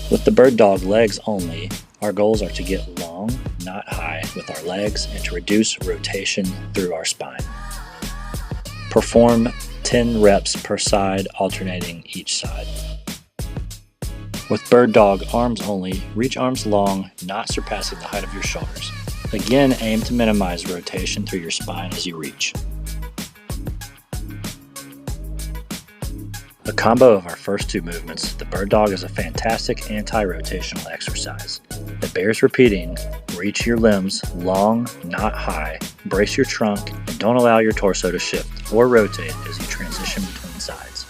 With the bird dog legs only, our goals are to get long, not high, with our legs and to reduce rotation through our spine. Perform 10 reps per side, alternating each side. With bird dog arms only, reach arms long, not surpassing the height of your shoulders. Again, aim to minimize rotation through your spine as you reach. A combo of our first two movements, the bird dog is a fantastic anti-rotational exercise. It bears repeating. Reach your limbs long, not high, brace your trunk, and don't allow your torso to shift or rotate as you transition between sides.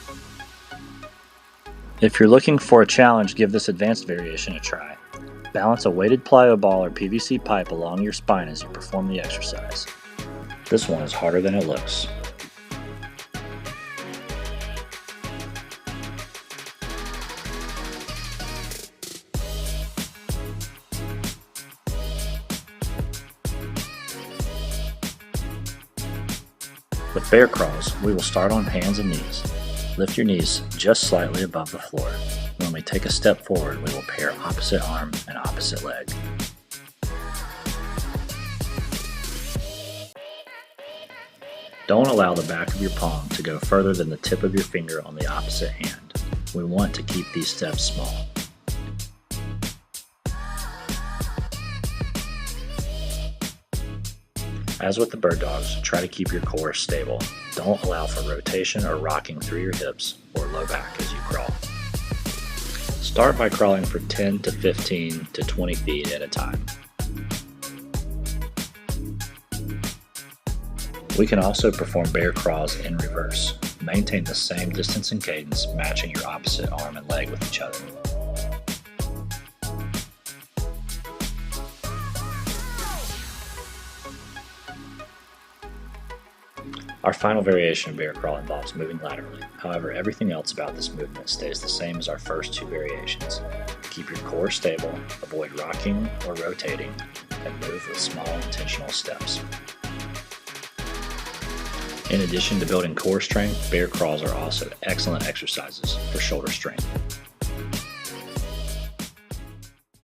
If you're looking for a challenge, give this advanced variation a try. Balance a weighted plyo ball or PVC pipe along your spine as you perform the exercise. This one is harder than it looks. With bear crawls, we will start on hands and knees. Lift your knees just slightly above the floor. When we take a step forward, we will pair opposite arm and opposite leg. Don't allow the back of your palm to go further than the tip of your finger on the opposite hand. We want to keep these steps small. As with the bird dogs, try to keep your core stable. Don't allow for rotation or rocking through your hips or low back as you crawl. Start by crawling for 10 to 15 to 20 feet at a time. We can also perform bear crawls in reverse. Maintain the same distance and cadence, matching your opposite arm and leg with each other. Our final variation of bear crawl involves moving laterally. However, everything else about this movement stays the same as our first two variations. Keep your core stable, avoid rocking or rotating, and move with small intentional steps. In addition to building core strength, bear crawls are also excellent exercises for shoulder strength.